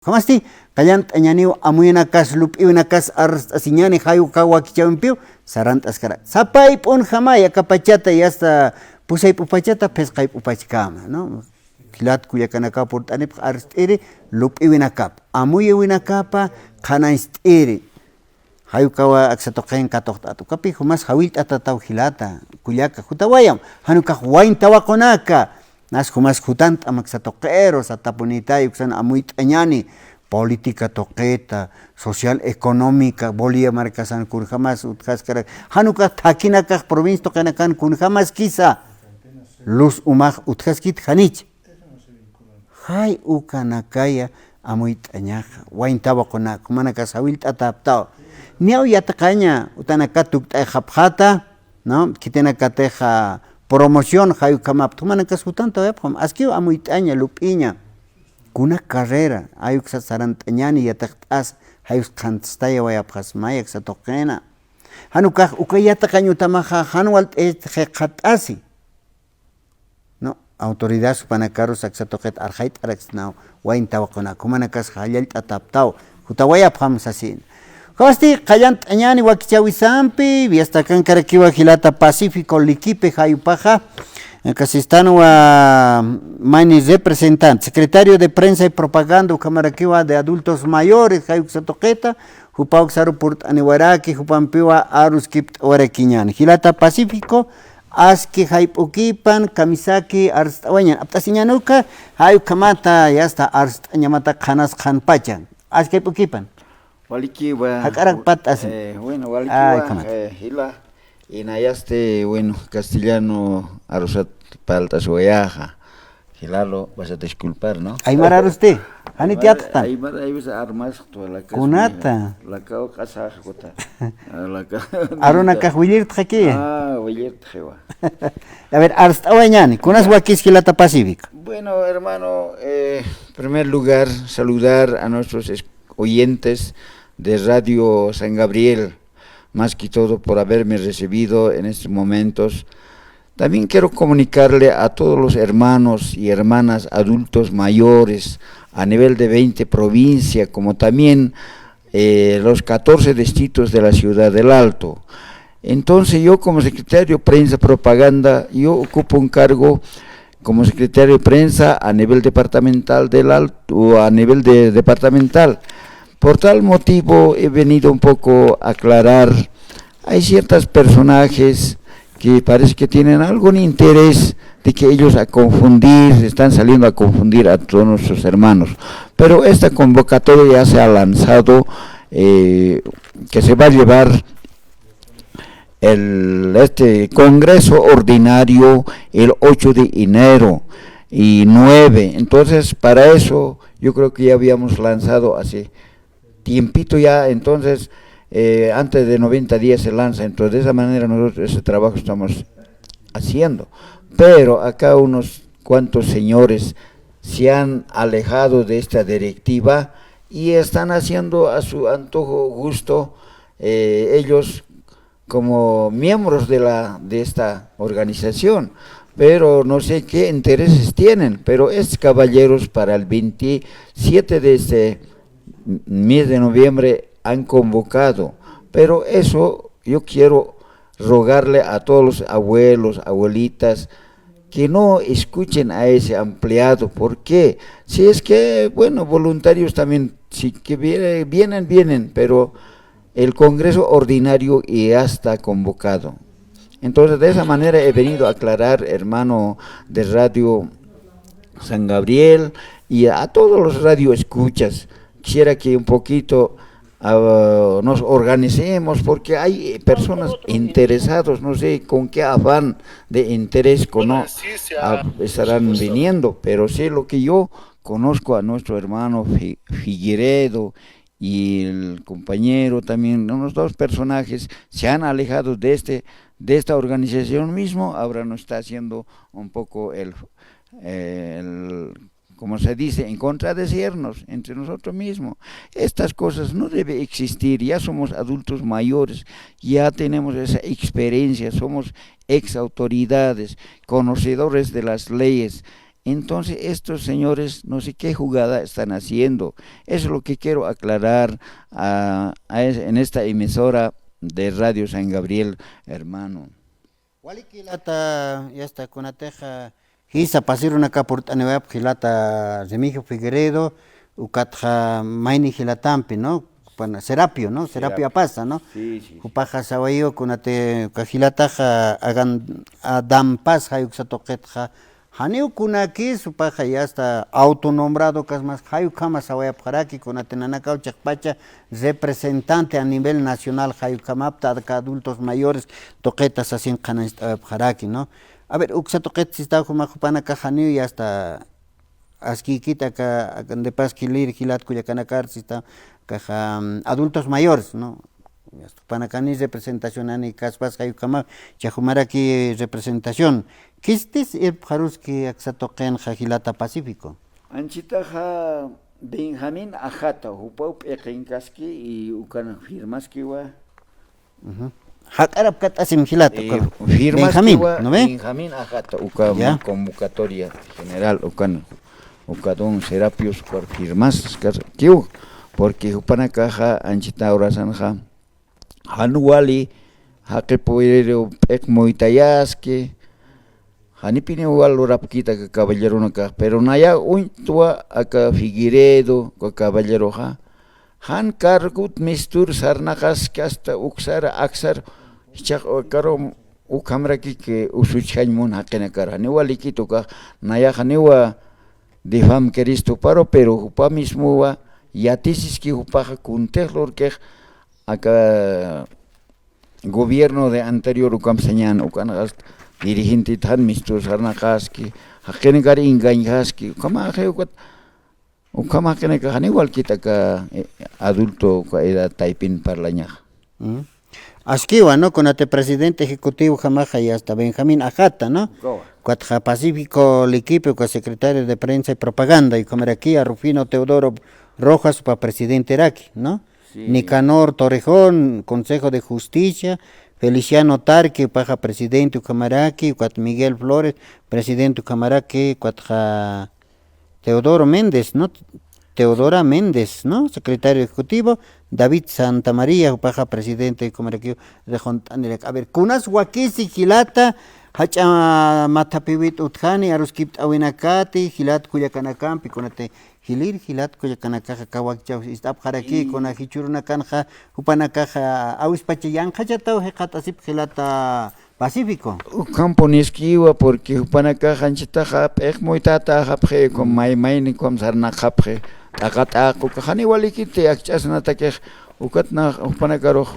Jamasti, kallant añaniu amuyanakas lup'iwinakas asiñani hayu kawakichawimpiu sarant askara. Sapay p'un jamaya kapachata y hasta pusay p'upachata pesqay p'upachkama, ¿no? Kilat kuyakanaka portanip arst'iri lup'iwinakap. Amuye winakapa qanayst'iri. Hayu kawa aksatoqen katoqtatu kapi humas hawil tatataw hilata kuyaka hutawayam hanukaq wayn tawakunaka. Nas humas hutant amaksatoqeros atapunita yuksan amuyt añani política toqueta social económica bolia marcasan kun jamás utkaskara hanuka takinakaq provincia toqenakan kun jamás kisa luz umaj utkaskit hanich hay ukanakaya amuyt añaja wayn tawaquna kumanakas hawil tataptaw niaw yataqaña utanaka tuktay hapjata no kitenakateja promoción hayu kamap tumanakas utanta yapjam askiu amuytaña lupiña kuna carrera ayuk sarantañani yataqtas hayu qantstaya wayapjas mayak satoqena hanukaj ukayataqañu tamaja hanwalt qatasi no autoridad supanakaru saksatoqet arjait araksnaw wayn tawaquna kumanakas hallalt ataptaw hutawayapjam sasin Hosti, kallant añani wakichawisampi, viastakan karakiwa hilata Pacífico Liquipe Jayupaja, Casistano wa Mani representante, secretario de prensa y propaganda Camaraquiwa de adultos mayores, Jayuxatoqueta, Jupauxaru Purt Aniwaraki, Jupampiwa Aruskip Orequiñan, Hilata Pacífico, Aski Jaipukipan, Kamisaki, Arstawañan, Aptasiñanuka, Jayukamata, ya está Arstañamata Kanas Kanpachan, Aski Jaipukipan. Waliki wa bueno waliki wa hila inayaste bueno castellano arusat paltas wayaja hilalo vas a disculpar no aymara usted hani tiattan aymara ay bisa armas to la casa kunata la cao casa jota la aruna ka huilir tjaki huilir tjewa a ver arstawañani kunas wakis hilata pacífica bueno hermano primer lugar saludar a nuestros oyentes de Radio San Gabriel, más que todo por haberme recibido en estos momentos. También quiero comunicarle a todos los hermanos y hermanas adultos mayores a nivel de 20 provincias, como también los 14 distritos de la ciudad del Alto. Entonces yo como secretario de Prensa y Propaganda, yo ocupo un cargo como secretario de Prensa a nivel departamental del Alto, o a nivel departamental. Por tal motivo he venido un poco a aclarar, hay ciertos personajes que parece que tienen algún interés de que ellos están saliendo a confundir a todos nuestros hermanos. Pero esta convocatoria ya se ha lanzado, que se va a llevar este Congreso Ordinario el 8 de enero y 9. Entonces, para eso yo creo que ya habíamos lanzado hace tiempito ya, entonces antes de 90 días se lanza, entonces de esa manera nosotros ese trabajo estamos haciendo, pero acá unos cuantos señores se han alejado de esta directiva y están haciendo a su antojo gusto ellos como miembros de esta organización, pero no sé qué intereses tienen, pero estos caballeros para el 27 de este mes de noviembre han convocado, pero eso yo quiero rogarle a todos los abuelos, abuelitas, que no escuchen a ese empleado, porque si es que, bueno, voluntarios también, si que vienen, pero el Congreso Ordinario ya está convocado. Entonces, de esa manera he venido a aclarar, hermano de Radio San Gabriel, y a todos los radioescuchas. Quisiera que un poquito nos organicemos, porque hay personas interesadas, no sé con qué afán de interés estarán viniendo, pero sé lo que yo conozco a nuestro hermano Figueredo y el compañero también, unos dos personajes se han alejado de esta organización mismo, ahora nos está haciendo un poco como se dice, en contradecirnos entre nosotros mismos. Estas cosas no deben existir, ya somos adultos mayores, ya tenemos esa experiencia, somos ex autoridades, conocedores de las leyes, Entonces estos señores no sé qué jugada están haciendo. Eso es lo que quiero aclarar en esta emisora de Radio San Gabriel, hermano. Walikilata ya está con la teja hisa pasir una capurta nueva gilata Remigio Figueredo ukatja maini gilatampi, ¿no? Pana Serapio, ¿no? Serapio pasa, ¿no? Sí. Upaja sawayo kunate kajilataja hagan adam pas hayuk satoqetja Haniu kunaki supaja ya está autonombrado kasmas hayu kama sawaya paraki kunate nanakau chakpacha representante a nivel nacional hayu kamapta adultos mayores toquetas así paraki, ¿no? A ver, uksa toquetas está kumajupana haniu ya está askikita ka de pasquilir gilat kuyakanakar está caja adultos mayores, ¿no? Panacani representación ani kaspas hayu kama chajumaraki representación. ¿Quistis Jaruski Axatoquen Jagilata Pacífico? Anchitaja Benjamín Ajata, Upaup Ekenkaski y Ucan Firmaskiwa. Hakarab Katasim Gilata. Benjamín, ¿no ve? Benjamín Ajata, Ucan convocatoria general, Ucadón Serapios por firmas, porque Upanakaja Anchita Orazanja, Hanuali, Hakepoero Ekmoitayaski. Hanipine igual rapquita que caballero naka, pero naya untua aka Figueredo ko caballero ha. Han kargut mistur sarnakas hasta uksar aksar chak karo ukamra ki que usuchan mon hakena kara. Newa likito ka naya hanewa de fam Cristo paro pero upa mismo wa yatisis ki upa kuntelor que aka gobierno de anterior ukam señan ukan dirigente tan mistur sarnakaski hakene gari ingañaski kama heukat ukama kene ka igual kita ka adulto ka edad taipin parlaña. Asquiwa, ¿no? Con este presidente ejecutivo Jamaja y hasta Benjamín Ajata, ¿no? Cuatro Pacífico Liquipe, con secretario de prensa y propaganda, y como aquí a Rufino Teodoro Rojas para presidente Iraqi, ¿no? Sí. Nicanor Torrejón, Consejo de Justicia, Feliciano Tarque, paja presidente Ucamaraqui, Miguel Flores, presidente Ucamaraqui, Teodoro Méndez, ¿no? Teodora Méndez, ¿no? Secretario ejecutivo, David Santamaría, paja presidente de Ucamaraqui, a ver, Kunas Huaquisi Gilata, Hacha Matapivit Utjani, Aruskip Awinakati, Gilat Cuyacanacampi, Conate. Gilat Cuyacanakaja Kawakchau istap jaraki con a hichuruna canja upanakaja awispachayan hachatau hecatasip Gilata Pacífico. Campo nisquiwa porque upanakaja anchitaja pej moitata japje con maini com sarna japje takata kukajani walikite akchasnata que ukatna upanakaro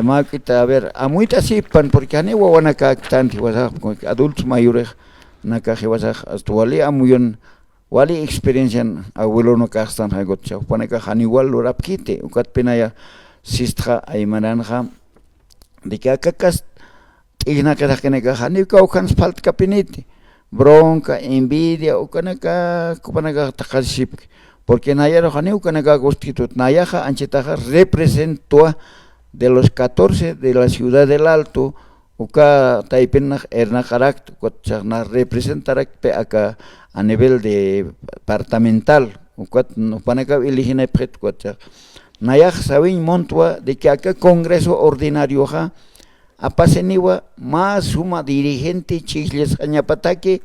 makita a ver a muita sipan porque ane wawanaka tanti wasa adultos mayores nakaje wasa astuali amuyon wali experiencia abuelo no kastan hagot chau panaka igual lo rapkite ukat penaya sistra aymananja de que akakas tigna que keneka hanika ukan spalt kapiniti bronca envidia ukanaka kupanaka takaship porque nayaro hani ukanaka constitut nayaja anchetaja representó de los 14 de la ciudad del Alto uka taipenna erna karaktu kotchana representar acá a nivel departamental ukat no panaka iligina pret kotcha nayaj sabin montua de que acá congreso ordinario ja apaseniwa más suma dirigente chilles añapatake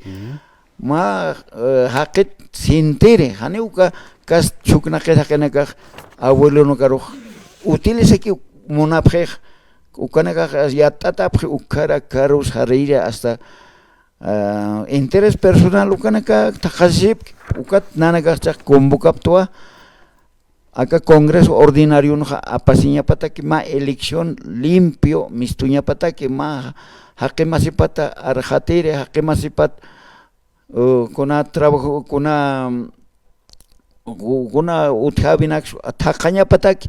ma haket sintere haneuka kas chukna kesakenaka abuelo no karo utiliza que monaprej ukanaga ya tatapje ukara karus harira hasta interés personal ukanaka takaship ukat nanaga chak convocaptua acá congreso ordinario no apasiña pataki ma elección limpio mistuña pataki ma hakemasipata arhatire hakemasipat kuna trabajo kuna uthabinak atakaña pataki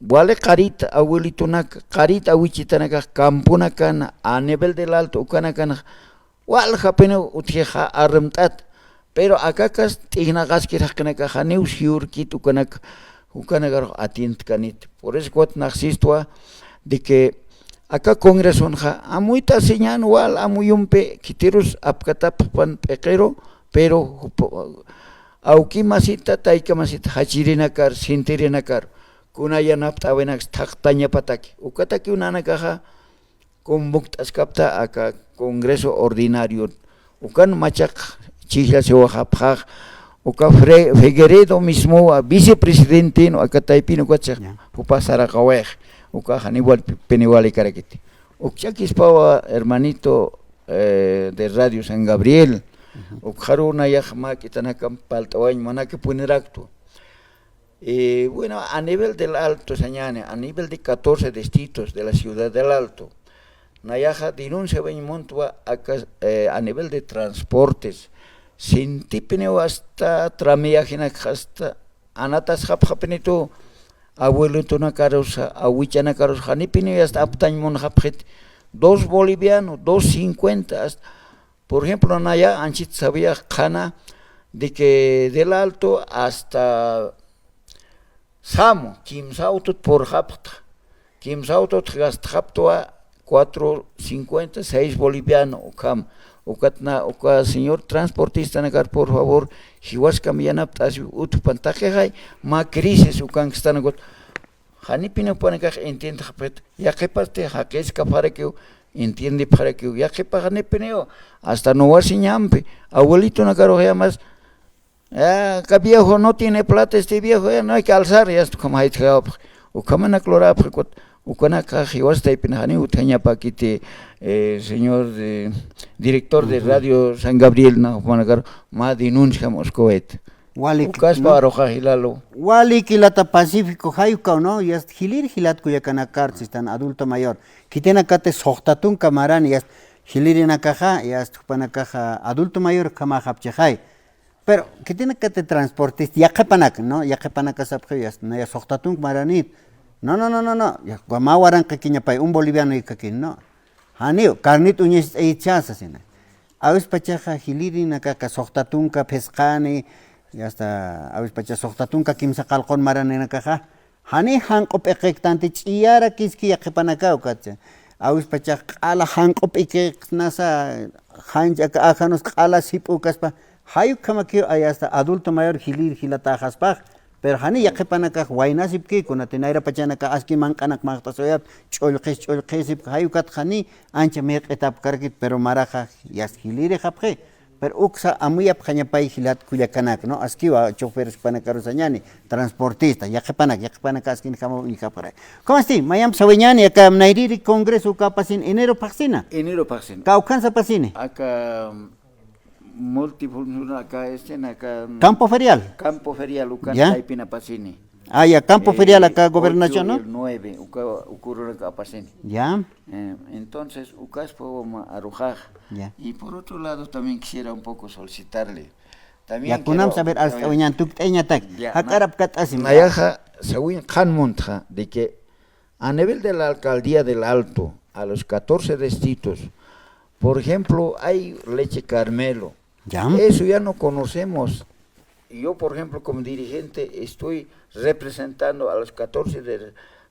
Wale carita abuelito na carita awichitanaga campunakan a nivel del alto ukanakan wal japeno utjeja arremtat pero acá kas tignagas que raknaka haneu siur kit ukanagar atint kanit por eso cuat naxistua de que acá Congreso amuita señan wal amuyumpe quiteros apcatapan pequero pero auki masita taika masita hachirinakar sintirinakar kunayanapta venax taqtaña pataki ukataki unana caja convoctascapta acá Congreso Ordinario ukan machak chihla se wajapaj uka Figueredo mismo vicepresidente no acá taipino cuacha upasara kawej uka Hannibal Penigual y Caraquete ukchakispawa hermanito de Radio San Gabriel ukharuna yajma kitanakam paltawañ manake puneracto. Bueno, a nivel del Alto, Sañane, a nivel de 14 distritos de la ciudad del Alto, Nayaja denuncia montua a nivel de transportes, sin tipineo hasta tramiajina hasta anatas haphapenito, abuelito na carosa, awichana caros, hanipineo hasta aptañmon hapjet, 2 bolivianos, 2.50, por ejemplo, Naya Anchit sabía Jana de que del Alto hasta Samo, Kimsautot por Hapta, Kimsautot Gastaptoa 4.50, 6 boliviano, Ukam, Ukatna, Uka, señor transportista, Nagar, por favor, Hiwaska Mianaptas, Utupantaje, ma crisis, Ukanstanagot, Hanipino Panakaj, entiende, ya que parte, Hakeska para que entiende para que ya que para Hanipineo, hasta no va ñampe, abuelito Nagaro, más. Que viejo no tiene plata, este viejo no hay que alzar, ya esto como hay que o como na clora o con acá jiwas taipinani utanya paquite señor director de Radio San Gabriel na ponagar ma denunciamos coet Walik caspa roja hilalo Walik ilata Pacífico hayuka no ya hilir hilat kuya kana karcistan adulto mayor kitena kate sohtatun kamaran ya hilirina caja ya estupana caja adulto mayor kama hapchai. Pero que tiene que te transportista, ya que panak, ¿no? Ya que panak sabías, no ya sohtatung maranit. No, ya guamawaran que quiñapay, un boliviano y que no. Hanio, carnit uñes e chasa sina. A veces pachaja hilirina caca sohtatunca pescani, ya está, a veces pachaja sohtatunca kimsa calcón maranina caja. Hani hankop ekectante chiara kiski ya que panacao cacha. A veces pachaja ala hankop nasa hanja ajanos ala sipucaspa. Hayu kama que hay hasta adulto mayor hilir hilata haspaj, pero hani ya que panaka wainasip que con atenaira pachanaka aski mankanak magta soyap cholqes hayu kat hani ancha meq etap karkit pero maraja yas hilire japje, pero uksa amuyap khanyapay hilat kuyakanak no aski wa choferes panakarusanyani transportista ya que panak aski kamo ni kapare. ¿Cómo así? Mayam saweñani acá nairiri congreso kapasin enero paxina. Enero paxina. Kaukansa pasine. Acá multifuncional acá acá Campo Ferial. Campo Ferial ukan taipina pasini. Ah, ya Campo Ferial acá gobernación, ¿no? El 9 ocurre acá pasini. Ya. Entonces ukas podemos arrojar. Ya. Y por otro lado también quisiera un poco solicitarle. También ya kunam saber hasta uñan tukteña tak. Hakarap kat asim. Nayaja sawin khanmunta de que a nivel de la alcaldía del Alto a los 14 distritos, por ejemplo, hay leche Carmelo. ¿Ya? Eso ya no conocemos. Yo, por ejemplo, como dirigente, estoy representando a los 14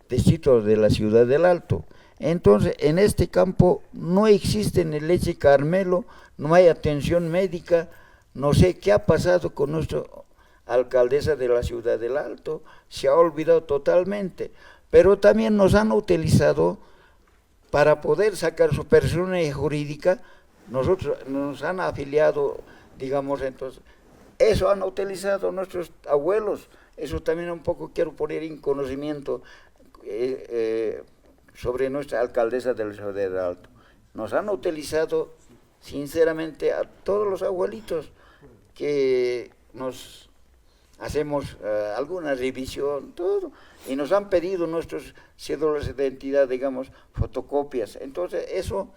distritos de la ciudad del Alto. Entonces, en este campo no existe ni leche Carmelo, no hay atención médica. No sé qué ha pasado con nuestra alcaldesa de la ciudad del Alto. Se ha olvidado totalmente. Pero también nos han utilizado para poder sacar su persona jurídica. Nosotros nos han afiliado, digamos, entonces, eso han utilizado nuestros abuelos, eso también un poco quiero poner en conocimiento sobre nuestra alcaldesa del Ciudad del Alto. Nos han utilizado, sinceramente, a todos los abuelitos que nos hacemos alguna revisión, todo, y nos han pedido nuestros cédulas de identidad, digamos, fotocopias. Entonces, eso,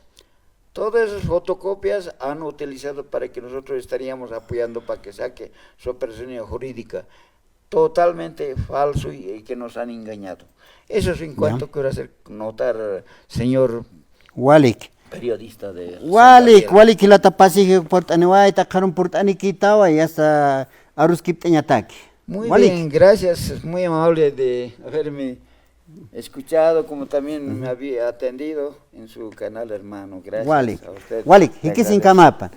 todas esas fotocopias han utilizado para que nosotros estaríamos apoyando para que saque su persona jurídica. Totalmente falso y que nos han engañado. Eso es en cuanto quiero hacer notar, señor Walik. Periodista de Walik la tapasi portani wa takaron portani kitawa y hasta aruskip teñataki. Muy bien, gracias, muy amable de haberme escuchado, como también me había atendido en su canal, hermano. Gracias Walik, a usted. Walik, Le hiki sin agradezco. kamapan.